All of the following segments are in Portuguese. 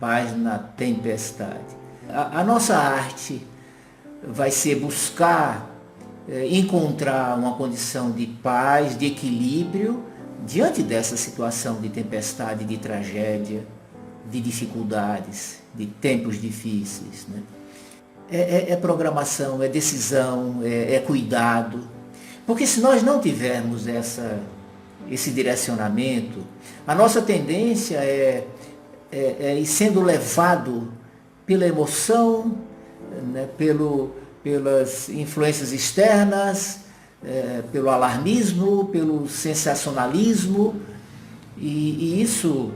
Paz na tempestade. A nossa arte vai ser buscar encontrar uma condição de paz, de equilíbrio, diante dessa situação de tempestade, de tragédia, de dificuldades, de tempos difíceis. Né? É programação, é decisão, é cuidado. Porque se nós não tivermos esse direcionamento, a nossa tendência é ir sendo levado pela emoção, né, pelas influências externas, pelo alarmismo, pelo sensacionalismo, e isso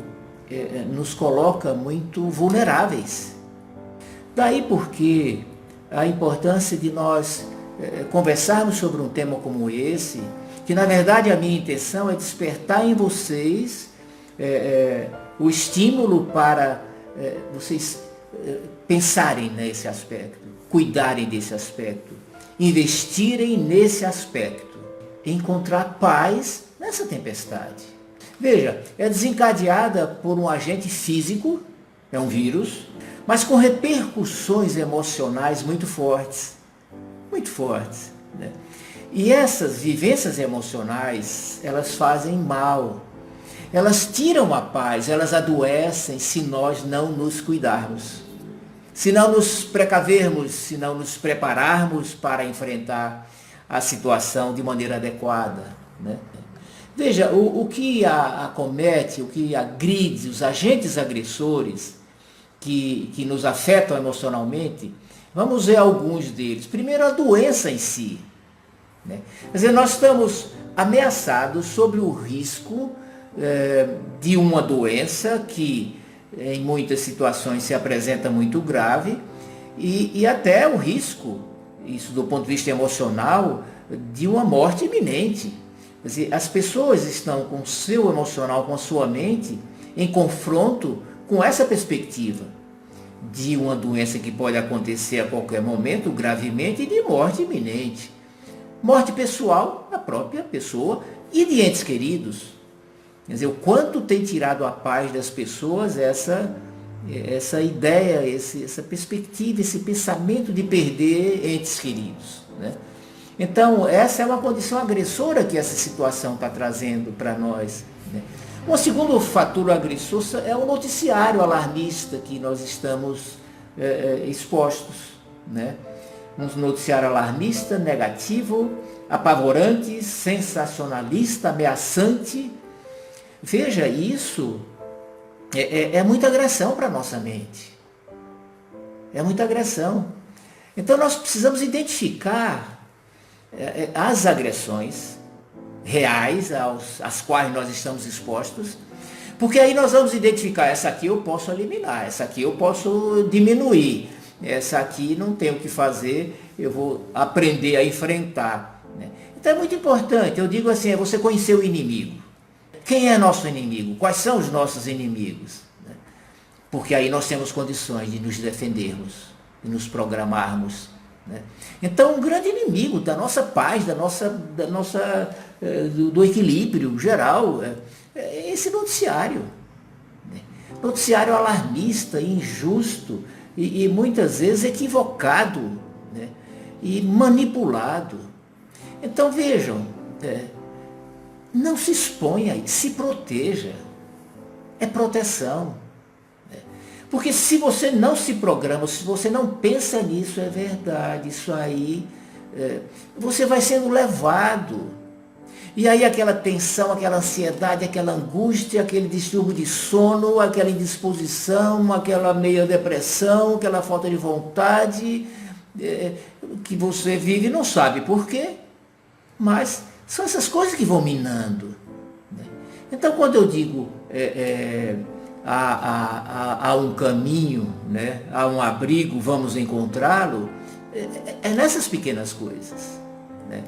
nos coloca muito vulneráveis. Daí porque a importância de nós conversarmos sobre um tema como esse, que na verdade a minha intenção é despertar em vocês o estímulo para vocês pensarem nesse aspecto, cuidarem desse aspecto, investirem nesse aspecto, encontrar paz nessa tempestade. Veja, é desencadeada por um agente físico, é um vírus, mas com repercussões emocionais muito fortes, né? E essas vivências emocionais, elas fazem mal. Elas tiram a paz, elas adoecem se nós não nos cuidarmos. Se não nos precavermos, se não nos prepararmos para enfrentar a situação de maneira adequada. Né? Veja, o que acomete, o que agride, os agentes agressores que nos afetam emocionalmente, vamos ver alguns deles. Primeiro, a doença em si. Né? Quer dizer, nós estamos ameaçados sobre o risco de uma doença que em muitas situações se apresenta muito grave e até o risco, isso do ponto de vista emocional, de uma morte iminente. Quer dizer, as pessoas estão com o seu emocional, com a sua mente, em confronto com essa perspectiva de uma doença que pode acontecer a qualquer momento, gravemente, e de morte iminente. Morte pessoal da própria pessoa e de entes queridos. Quer dizer, o quanto tem tirado a paz das pessoas essa ideia, essa perspectiva, esse pensamento de perder entes queridos. Né? Então, essa é uma condição agressora que essa situação está trazendo para nós. Né? Um segundo fator agressor é o noticiário alarmista que nós estamos expostos. Né? Um noticiário alarmista, negativo, apavorante, sensacionalista, ameaçante. Veja, isso é muita agressão para a nossa mente. É muita agressão. Então nós precisamos identificar as agressões reais às quais nós estamos expostos, porque aí nós vamos identificar, essa aqui eu posso eliminar, essa aqui eu posso diminuir, essa aqui não tenho o que fazer, eu vou aprender a enfrentar. Né? Então é muito importante, eu digo assim, é você conhecer o inimigo. Quem é nosso inimigo? Quais são os nossos inimigos? Né? Porque aí nós temos condições de nos defendermos, de nos programarmos. Né? Então, um grande inimigo da nossa paz, do equilíbrio geral, é esse noticiário. Né? Noticiário alarmista, injusto e muitas vezes equivocado, né? E manipulado. Então, vejam, não se exponha, se proteja. É proteção. Porque se você não se programa, se você não pensa nisso, é verdade, isso aí, você vai sendo levado. E aí aquela tensão, aquela ansiedade, aquela angústia, aquele distúrbio de sono, aquela indisposição, aquela meia depressão, aquela falta de vontade, que você vive e não sabe por quê, mas são essas coisas que vão minando. Né? Então quando eu digo há um caminho, né? Há um abrigo, vamos encontrá-lo, é nessas pequenas coisas, né?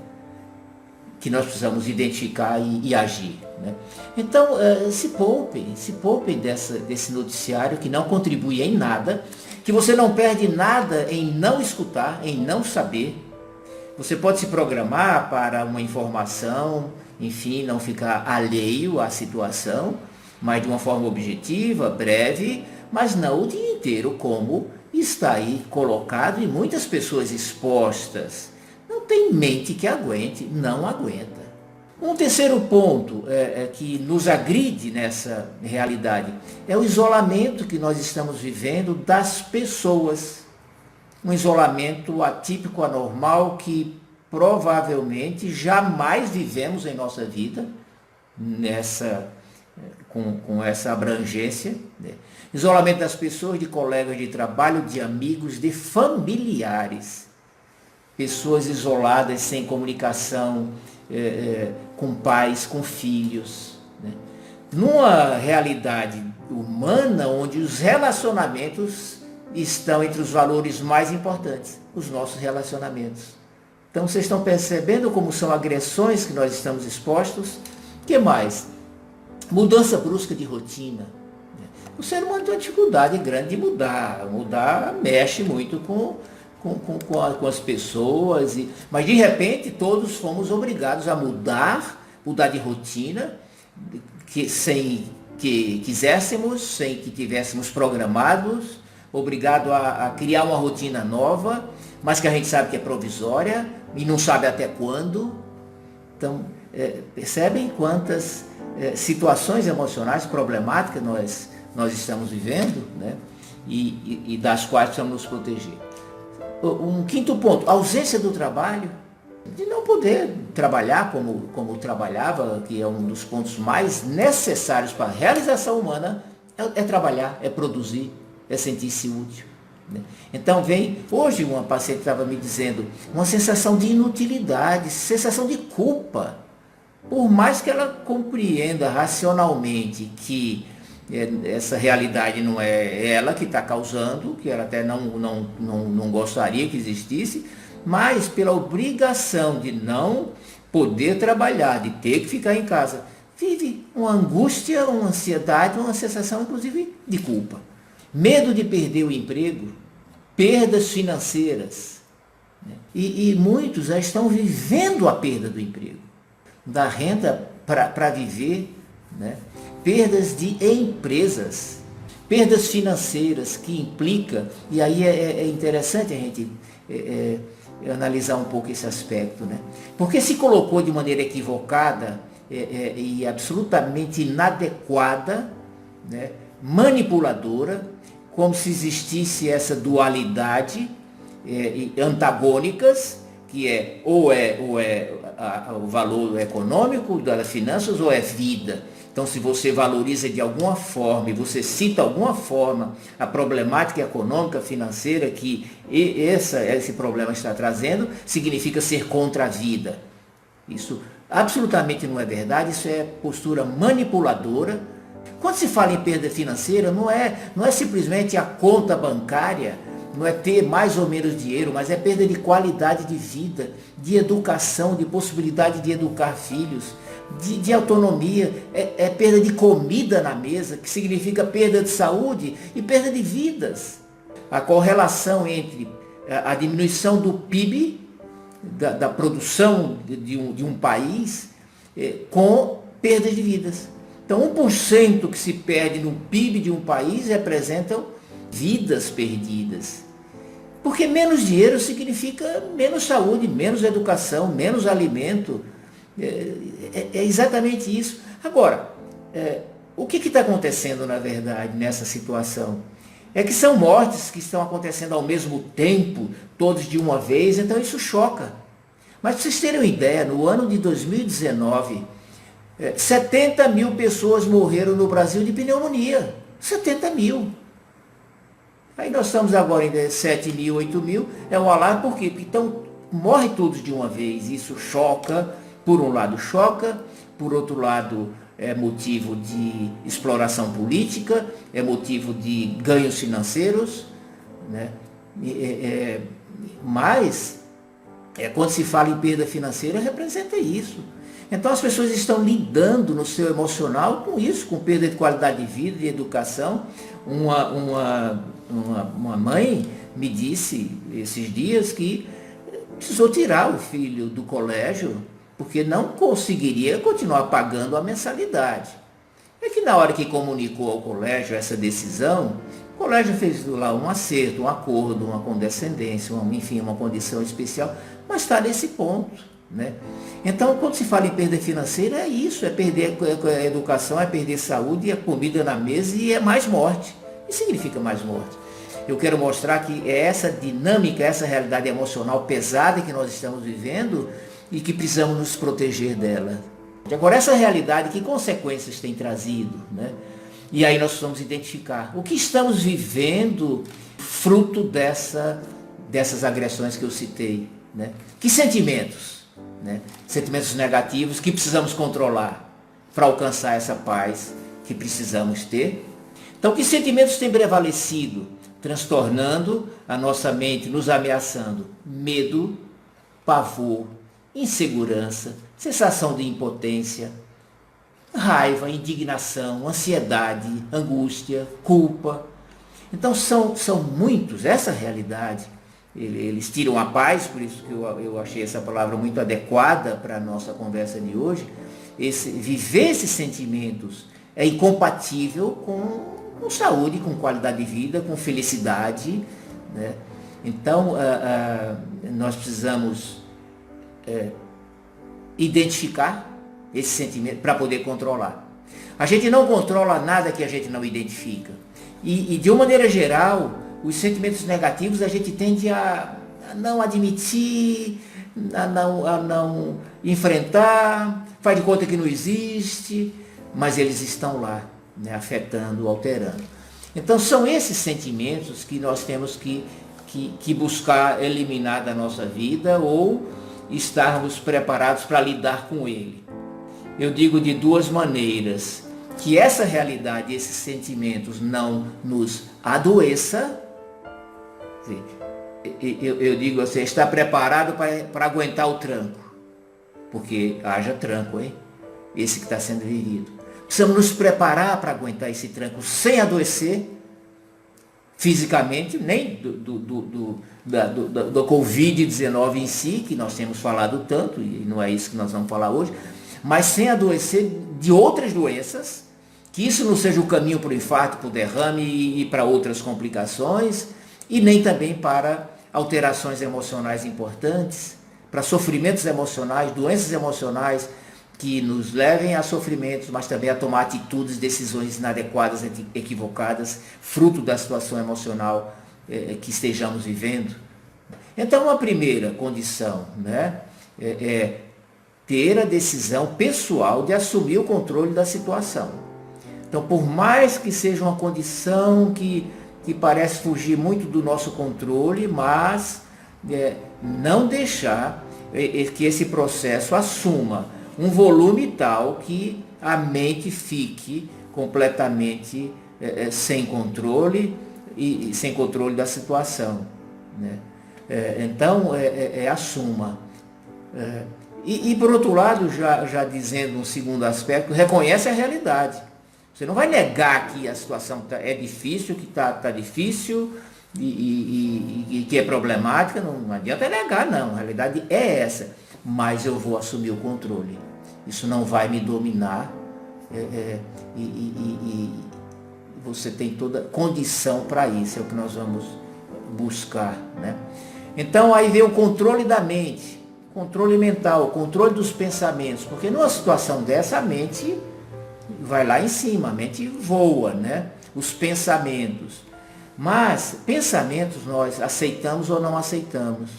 Que nós precisamos identificar e agir. Né? Então se poupem desse noticiário que não contribui em nada, que você não perde nada em não escutar, em não saber. Você pode se programar para uma informação, enfim, não ficar alheio à situação, mas de uma forma objetiva, breve, mas não o dia inteiro, como está aí colocado e muitas pessoas expostas. Não tem mente que aguente, não aguenta. Um terceiro ponto que nos agride nessa realidade é o isolamento que nós estamos vivendo das pessoas. Um isolamento atípico, anormal, que provavelmente jamais vivemos em nossa vida, com essa abrangência. Né? Isolamento das pessoas, de colegas de trabalho, de amigos, de familiares. Pessoas isoladas, sem comunicação, com pais, com filhos. Né? Numa realidade humana onde os relacionamentos estão entre os valores mais importantes, os nossos relacionamentos. Então vocês estão percebendo como são agressões que nós estamos expostos? O que mais? Mudança brusca de rotina. O ser humano tem uma dificuldade grande de mudar. Mudar mexe muito com as pessoas, mas de repente todos fomos obrigados a mudar de rotina, sem que quiséssemos, sem que tivéssemos programados, obrigado a criar uma rotina nova, mas que a gente sabe que é provisória e não sabe até quando. Então, percebem quantas situações emocionais problemáticas nós estamos vivendo, né? e das quais precisamos nos proteger. Um quinto ponto, a ausência do trabalho, de não poder trabalhar como trabalhava, que é um dos pontos mais necessários para a realização humana, é trabalhar, é produzir, é sentir-se útil. Né? Então hoje uma paciente estava me dizendo, uma sensação de inutilidade, sensação de culpa, por mais que ela compreenda racionalmente que essa realidade não é ela que está causando, que ela até não gostaria que existisse, mas pela obrigação de não poder trabalhar, de ter que ficar em casa, vive uma angústia, uma ansiedade, uma sensação inclusive de culpa. Medo de perder o emprego, perdas financeiras. Né? E muitos já estão vivendo a perda do emprego, da renda para viver, né? Perdas de empresas, perdas financeiras que implica, e aí é interessante a gente analisar um pouco esse aspecto, né? Porque se colocou de maneira equivocada e absolutamente inadequada, né? Manipuladora, como se existisse essa dualidade antagônicas, que ou é o valor econômico das finanças ou é vida. Então, se você valoriza de alguma forma e você cita alguma forma a problemática econômica, financeira que esse problema está trazendo, significa ser contra a vida. Isso absolutamente não é verdade, isso é postura manipuladora. Quando se fala em perda financeira, não é simplesmente a conta bancária, não é ter mais ou menos dinheiro, mas é perda de qualidade de vida, de educação, de possibilidade de educar filhos, de autonomia, é perda de comida na mesa, que significa perda de saúde e perda de vidas. A correlação entre a diminuição do PIB, da produção de um país, com perda de vidas. Então, 1% que se perde no PIB de um país representam vidas perdidas. Porque menos dinheiro significa menos saúde, menos educação, menos alimento. É exatamente isso. Agora, o que está acontecendo, na verdade, nessa situação? É que são mortes que estão acontecendo ao mesmo tempo, todos de uma vez, então isso choca. Mas para vocês terem uma ideia, no ano de 2019, 70 mil pessoas morreram no Brasil de pneumonia. 70 mil. Aí nós estamos agora em 7 mil, 8 mil, é um alarme, por quê? Então, morre todos de uma vez, isso choca, por um lado choca, por outro lado é motivo de exploração política, é motivo de ganhos financeiros, né? Mas, quando se fala em perda financeira, representa isso. Então as pessoas estão lidando no seu emocional com isso, com perda de qualidade de vida, de educação. Uma mãe me disse esses dias que precisou tirar o filho do colégio porque não conseguiria continuar pagando a mensalidade. É que na hora que comunicou ao colégio essa decisão, colégio fez lá um acerto, um acordo, uma condescendência, enfim, uma condição especial, mas está nesse ponto, né? Então, quando se fala em perda financeira, é isso, é perder a educação, é perder saúde, é comida na mesa e é mais morte. Isso significa mais morte. Eu quero mostrar que é essa dinâmica, essa realidade emocional pesada que nós estamos vivendo e que precisamos nos proteger dela. Agora, essa realidade, que consequências tem trazido, né? E aí nós precisamos identificar o que estamos vivendo fruto dessas agressões que eu citei, né? Que sentimentos, né? Sentimentos negativos que precisamos controlar para alcançar essa paz que precisamos ter. Então, que sentimentos têm prevalecido, transtornando a nossa mente, nos ameaçando? Medo, pavor, insegurança, sensação de impotência, raiva, indignação, ansiedade, angústia, culpa. Então são muitos, essa realidade, eles tiram a paz, por isso que eu achei essa palavra muito adequada para a nossa conversa de hoje. Viver esses sentimentos é incompatível com saúde, com qualidade de vida, com felicidade, né? Então nós precisamos identificar esse sentimento para poder controlar. A gente não controla nada que a gente não identifica. E de uma maneira geral, os sentimentos negativos a gente tende a não admitir, a não enfrentar, faz de conta que não existe, mas eles estão lá, né, afetando, alterando. Então são esses sentimentos que nós temos que buscar eliminar da nossa vida ou estarmos preparados para lidar com ele. Eu digo de duas maneiras: que essa realidade, esses sentimentos não nos adoeça. Eu digo assim, está preparado para aguentar o tranco, porque haja tranco, hein? Esse que está sendo vivido. Precisamos nos preparar para aguentar esse tranco sem adoecer fisicamente, nem do Covid-19 em si, que nós temos falado tanto, e não é isso que nós vamos falar hoje, mas sem adoecer de outras doenças, que isso não seja o caminho para o infarto, para o derrame e para outras complicações, e nem também para alterações emocionais importantes, para sofrimentos emocionais, doenças emocionais que nos levem a sofrimentos, mas também a tomar atitudes, decisões inadequadas, equivocadas, fruto da situação emocional que estejamos vivendo. Então, uma primeira condição, né, é ter a decisão pessoal de assumir o controle da situação. Então, por mais que seja uma condição que parece fugir muito do nosso controle, mas não deixar que esse processo assuma um volume tal que a mente fique completamente sem controle e sem controle da situação, né? Então, assuma. E por outro lado, já dizendo um segundo aspecto, reconhece a realidade. Você não vai negar que a situação é difícil, que está difícil e que é problemática, não adianta negar, não. A realidade é essa, mas eu vou assumir o controle. Isso não vai me dominar e você tem toda condição para isso, é o que nós vamos buscar, né? Então aí vem o controle da mente, controle mental, controle dos pensamentos, porque numa situação dessa a mente vai lá em cima, a mente voa, né? Os pensamentos. Mas pensamentos nós aceitamos ou não aceitamos.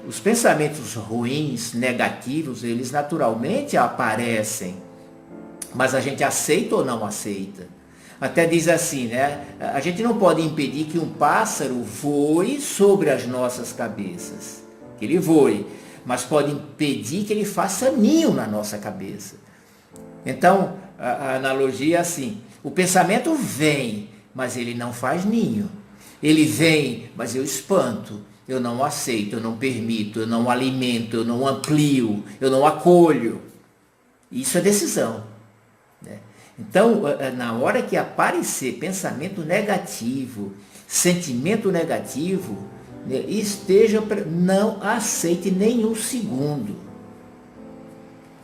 Os pensamentos ruins, negativos, eles naturalmente aparecem, mas a gente aceita ou não aceita. Até diz assim, né? A gente não pode impedir que um pássaro voe sobre as nossas cabeças, que ele voe, mas pode impedir que ele faça ninho na nossa cabeça. Então, a analogia é assim: o pensamento vem, mas ele não faz ninho. Ele vem, mas eu espanto, eu não aceito, eu não permito, eu não alimento, eu não amplio, eu não acolho. Isso é decisão, né? Então, na hora que aparecer pensamento negativo, sentimento negativo, né, não aceite nenhum segundo.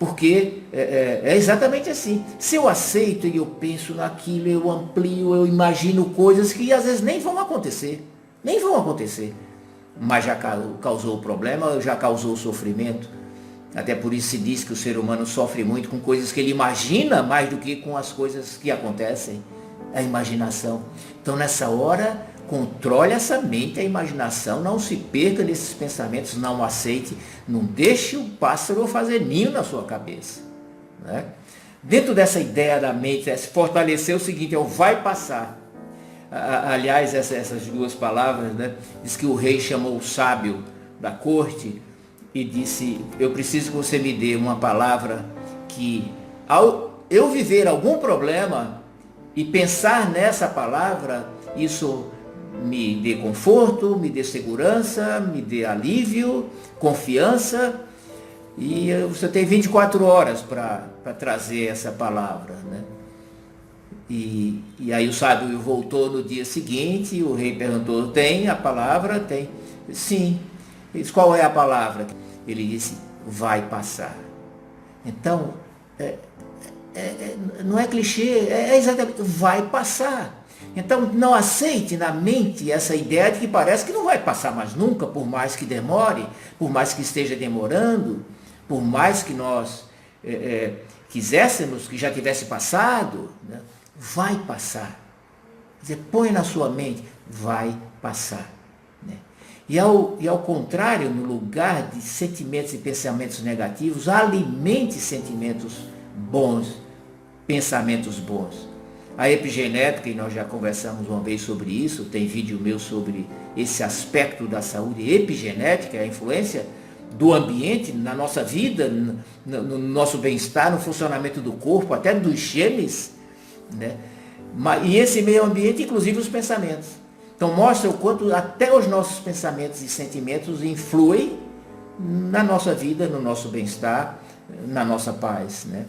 Porque é exatamente assim. Se eu aceito e eu penso naquilo, eu amplio, eu imagino coisas que às vezes nem vão acontecer. Nem vão acontecer. Mas já causou o problema, já causou o sofrimento. Até por isso se diz que o ser humano sofre muito com coisas que ele imagina mais do que com as coisas que acontecem. A imaginação. Então nessa hora, controle essa mente, a imaginação, não se perca nesses pensamentos, não aceite, não deixe o pássaro fazer ninho na sua cabeça. Né? Dentro dessa ideia da mente, se fortalecer o seguinte, é o vai passar. Aliás, essas duas palavras, né, diz que o rei chamou o sábio da corte e disse, eu preciso que você me dê uma palavra que, ao eu viver algum problema e pensar nessa palavra, isso me dê conforto, me dê segurança, me dê alívio, confiança, e você tem 24 horas para trazer essa palavra, né? E aí o sábio voltou no dia seguinte, o rei perguntou, tem a palavra? Tem. Sim. Ele disse, qual é a palavra? Ele disse, vai passar. Então, não é clichê, é exatamente, vai passar. Então, não aceite na mente essa ideia de que parece que não vai passar mais nunca, por mais que demore, por mais que esteja demorando, por mais que nós quiséssemos que já tivesse passado, né? Vai passar. Quer dizer, põe na sua mente, vai passar. Né? E ao contrário, no lugar de sentimentos e pensamentos negativos, alimente sentimentos bons, pensamentos bons. A epigenética, e nós já conversamos uma vez sobre isso, tem vídeo meu sobre esse aspecto da saúde epigenética, a influência do ambiente na nossa vida, no nosso bem-estar, no funcionamento do corpo, até dos genes, né? E esse meio ambiente, inclusive os pensamentos. Então mostra o quanto até os nossos pensamentos e sentimentos influem na nossa vida, no nosso bem-estar, na nossa paz, né?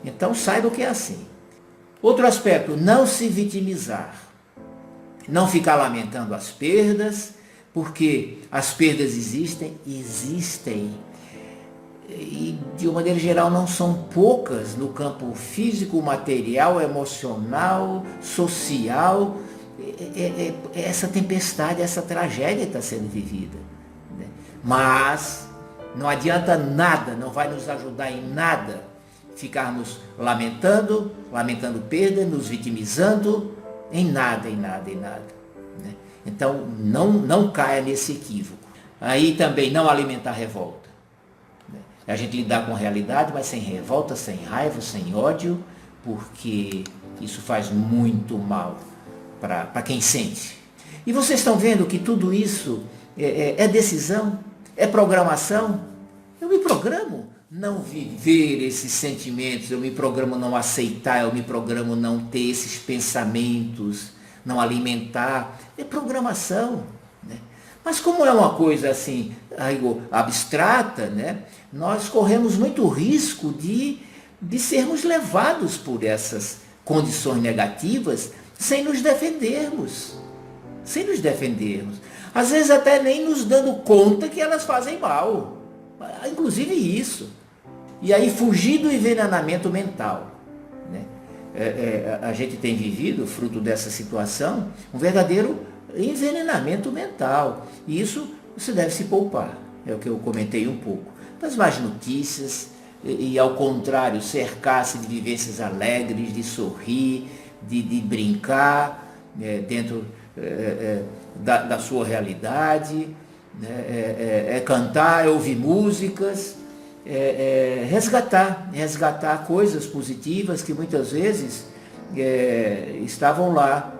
Então saiba que é assim. Outro aspecto, não se vitimizar. Não ficar lamentando as perdas, porque as perdas existem, e de uma maneira geral não são poucas no campo físico, material, emocional, social. Essa tempestade, essa tragédia está sendo vivida. Né? Mas não adianta nada, não vai nos ajudar em nada ficarmos lamentando perda, nos vitimizando, em nada. Né? Então não caia nesse equívoco. Aí também não alimentar revolta. A gente lidar com a realidade, mas sem revolta, sem raiva, sem ódio, porque isso faz muito mal para quem sente. E vocês estão vendo que tudo isso é decisão, é programação. Eu me programo não viver esses sentimentos, eu me programo não aceitar, eu me programo não ter esses pensamentos, não alimentar. É programação. Né? Mas como é uma coisa assim, abstrata, né? Nós corremos muito risco de sermos levados por essas condições negativas sem nos defendermos. Às vezes até nem nos dando conta que elas fazem mal. Inclusive isso. E aí fugir do envenenamento mental. Né? A gente tem vivido, fruto dessa situação, um verdadeiro envenenamento mental. E isso você deve se poupar. É o que eu comentei um pouco. Das más notícias e ao contrário, cercar-se de vivências alegres, de sorrir, de brincar dentro da sua realidade, né? Cantar, ouvir músicas, resgatar coisas positivas que muitas vezes estavam lá,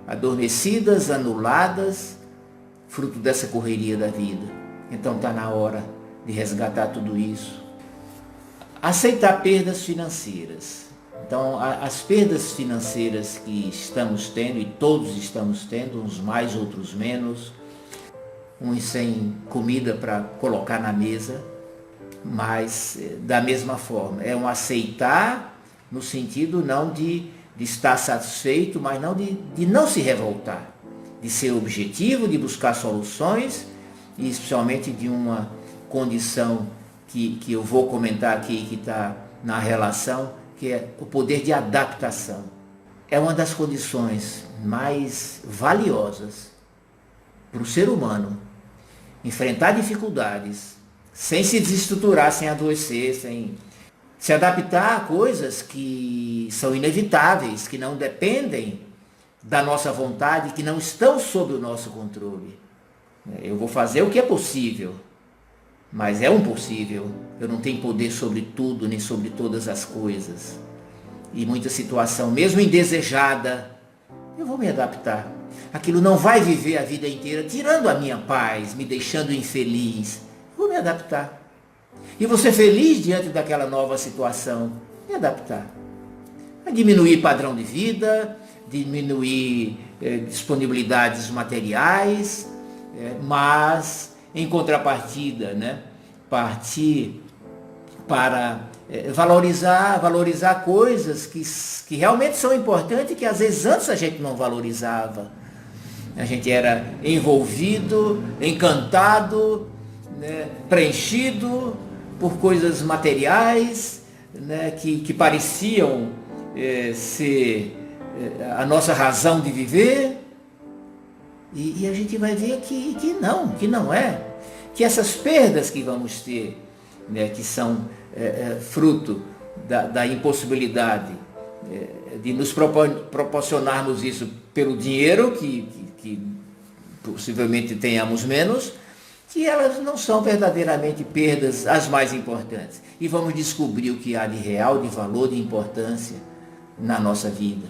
adormecidas, anuladas, fruto dessa correria da vida. Então está na hora de resgatar tudo isso. Aceitar perdas financeiras. Então, as perdas financeiras que estamos tendo, e todos estamos tendo, uns mais, outros menos, uns sem comida para colocar na mesa, mas da mesma forma, é um aceitar no sentido não de estar satisfeito, mas não de não se revoltar, de ser objetivo, de buscar soluções, e especialmente de uma condição que eu vou comentar aqui, que está na relação, que é o poder de adaptação. É uma das condições mais valiosas para o ser humano enfrentar dificuldades, sem se desestruturar, sem adoecer, sem se adaptar a coisas que são inevitáveis, que não dependem da nossa vontade, que não estão sob o nosso controle. Eu vou fazer o que é possível, mas é impossível. Eu não tenho poder sobre tudo, nem sobre todas as coisas. E muita situação, mesmo indesejada, eu vou me adaptar. Aquilo não vai viver a vida inteira, tirando a minha paz, me deixando infeliz. Eu vou me adaptar. E vou ser feliz diante daquela nova situação. Me adaptar. A diminuir padrão de vida, diminuir disponibilidades materiais, mas em contrapartida, né, partir para valorizar coisas que realmente são importantes e que às vezes antes a gente não valorizava. A gente era envolvido, encantado, né, preenchido por coisas materiais, né, que pareciam ser a nossa razão de viver. E a gente vai ver que não é. Que essas perdas que vamos ter, né, que são fruto da impossibilidade de nos proporcionarmos isso pelo dinheiro, que possivelmente tenhamos menos, que elas não são verdadeiramente perdas as mais importantes. E vamos descobrir o que há de real, de valor, de importância na nossa vida.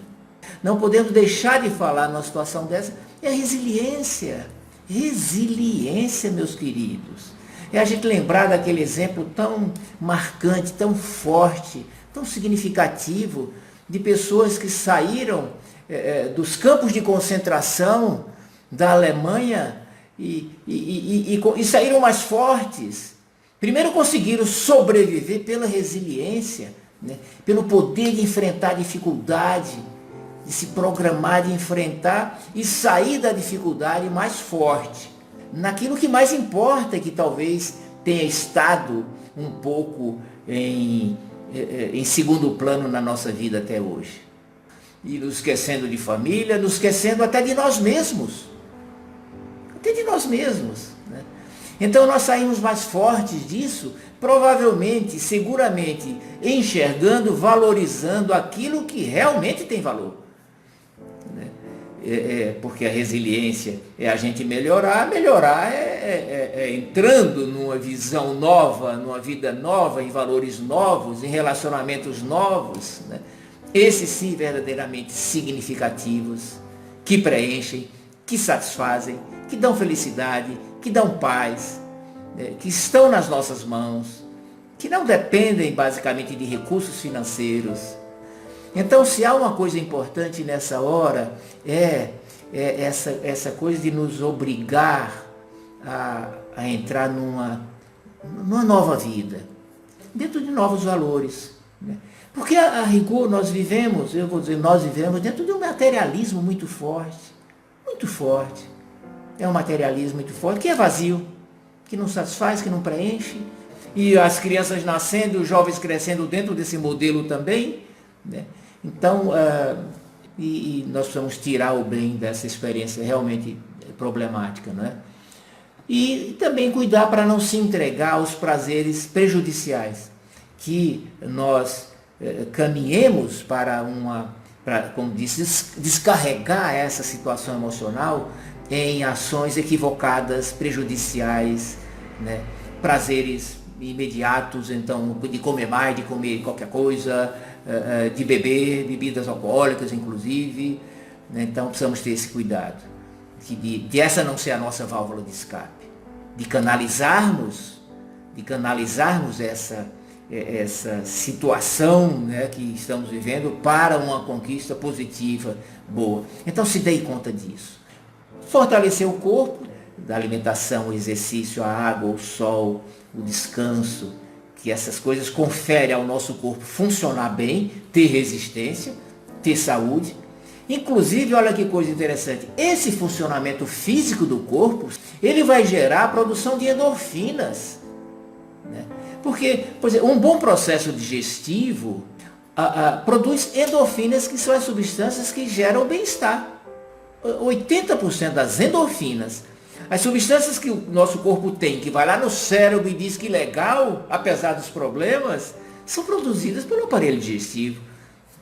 Não podemos deixar de falar numa situação dessa, é a resiliência. Resiliência, meus queridos. É a gente lembrar daquele exemplo tão marcante, tão forte, tão significativo, de pessoas que saíram dos campos de concentração da Alemanha e saíram mais fortes. Primeiro conseguiram sobreviver pela resiliência, né? Pelo poder de enfrentar a dificuldade, de se programar, de enfrentar e sair da dificuldade mais forte. Naquilo que mais importa, que talvez tenha estado um pouco em segundo plano na nossa vida até hoje. E nos esquecendo de família, nos esquecendo até de nós mesmos. Até de nós mesmos, né? Então nós saímos mais fortes disso, provavelmente, seguramente, enxergando, valorizando aquilo que realmente tem valor. Porque a resiliência é a gente melhorar entrando numa visão nova, numa vida nova, em valores novos, em relacionamentos novos, né? Esses sim verdadeiramente significativos, que preenchem, que satisfazem, que dão felicidade, que dão paz, que estão nas nossas mãos, que não dependem basicamente de recursos financeiros. Então, se há uma coisa importante nessa hora, é essa coisa de nos obrigar a entrar numa nova vida, dentro de novos valores, né? Porque a rigor nós vivemos dentro de um materialismo muito forte, muito forte. É um materialismo muito forte, que é vazio, que não satisfaz, que não preenche. E as crianças nascendo, os jovens crescendo dentro desse modelo também, né? Então, e nós precisamos tirar o bem dessa experiência realmente problemática, não é? E também cuidar para não se entregar aos prazeres prejudiciais, que nós caminhemos para como disse, descarregar essa situação emocional em ações equivocadas, prejudiciais, né? Prazeres imediatos, então, de comer mais, de comer qualquer coisa, de beber bebidas alcoólicas, inclusive, né? Então precisamos ter esse cuidado, de essa não ser a nossa válvula de escape, de canalizarmos essa situação, né, que estamos vivendo para uma conquista positiva, boa. Então se dê conta disso. Fortalecer o corpo, da alimentação, o exercício, a água, o sol, o descanso, que essas coisas conferem ao nosso corpo funcionar bem, ter resistência, ter saúde. Inclusive, olha que coisa interessante, esse funcionamento físico do corpo, ele vai gerar a produção de endorfinas, né? Porque, por exemplo, um bom processo digestivo produz endorfinas, que são as substâncias que geram o bem-estar. 80% das endorfinas, as substâncias que o nosso corpo tem, que vai lá no cérebro e diz que legal, apesar dos problemas, são produzidas pelo aparelho digestivo,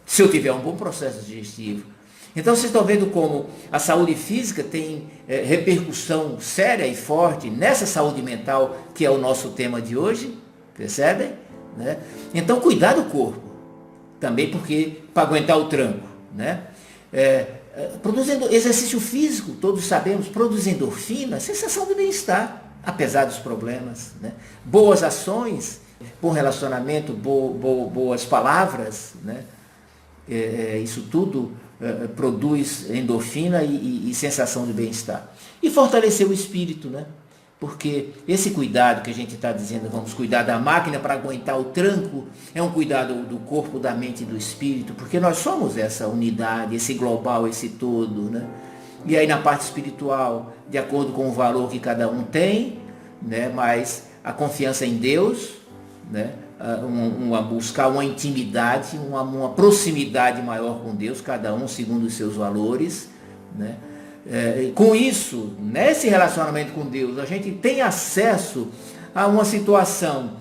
se eu tiver um bom processo digestivo. Então vocês estão vendo como a saúde física tem repercussão séria e forte nessa saúde mental, que é o nosso tema de hoje, percebem? Né? Então cuidar do corpo, também porque para aguentar o tranco, né? Produzindo exercício físico, todos sabemos, produz endorfina, sensação de bem-estar, apesar dos problemas, né? Boas ações, bom relacionamento, boas palavras, né? Isso tudo produz endorfina e sensação de bem-estar. E fortalecer o espírito, né? Porque esse cuidado que a gente está dizendo, vamos cuidar da máquina para aguentar o tranco, é um cuidado do corpo, da mente e do espírito, porque nós somos essa unidade, esse global, esse todo, né? E aí na parte espiritual, de acordo com o valor que cada um tem, né? Mas a confiança em Deus, né? Buscar uma intimidade, uma proximidade maior com Deus, cada um segundo os seus valores, né? Com isso, nesse relacionamento com Deus, a gente tem acesso a uma situação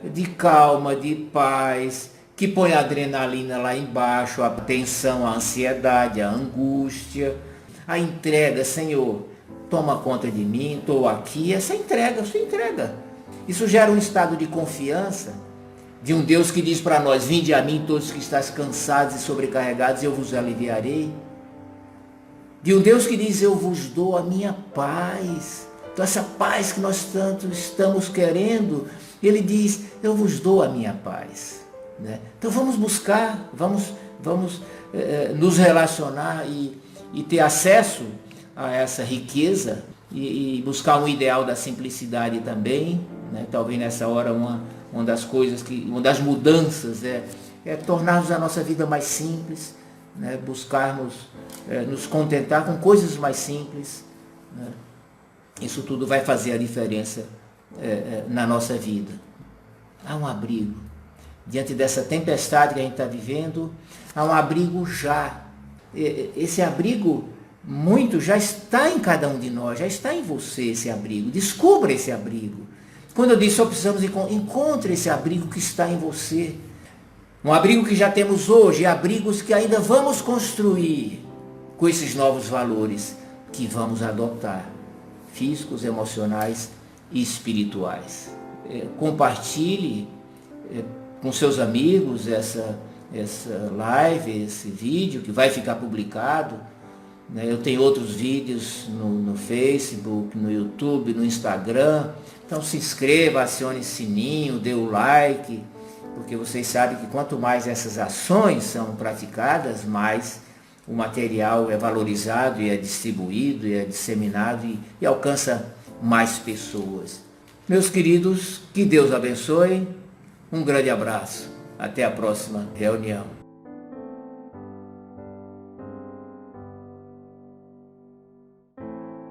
de calma, de paz, que põe a adrenalina lá embaixo, a tensão, a ansiedade, a angústia, a entrega. Senhor, toma conta de mim, estou aqui, essa entrega, sua entrega. Isso gera um estado de confiança de um Deus que diz para nós: vinde a mim todos que estáis cansados e sobrecarregados, eu vos aliviarei. De um Deus que diz: eu vos dou a minha paz. Então essa paz que nós tanto estamos querendo, ele diz: eu vos dou a minha paz. Né? Então vamos buscar, vamos nos relacionar e ter acesso a essa riqueza e buscar um ideal da simplicidade também. Né? Talvez nessa hora uma das coisas, uma das mudanças é tornarmos a nossa vida mais simples, né? Buscarmos nos contentar com coisas mais simples, né? Isso tudo vai fazer a diferença na nossa vida. Há um abrigo. Diante dessa tempestade que a gente está vivendo, há um abrigo já. Esse abrigo, muito, já está em cada um de nós, já está em você esse abrigo. Descubra esse abrigo. Quando eu disse só precisamos encontre esse abrigo que está em você. Um abrigo que já temos hoje, abrigos que ainda vamos construir com esses novos valores que vamos adotar, físicos, emocionais e espirituais. Compartilhe com seus amigos essa live, esse vídeo que vai ficar publicado. Eu tenho outros vídeos no Facebook, no YouTube, no Instagram. Então se inscreva, acione o sininho, dê o like, porque vocês sabem que quanto mais essas ações são praticadas, mais o material é valorizado e é distribuído e é disseminado e alcança mais pessoas. Meus queridos, que Deus abençoe. Um grande abraço. Até a próxima reunião.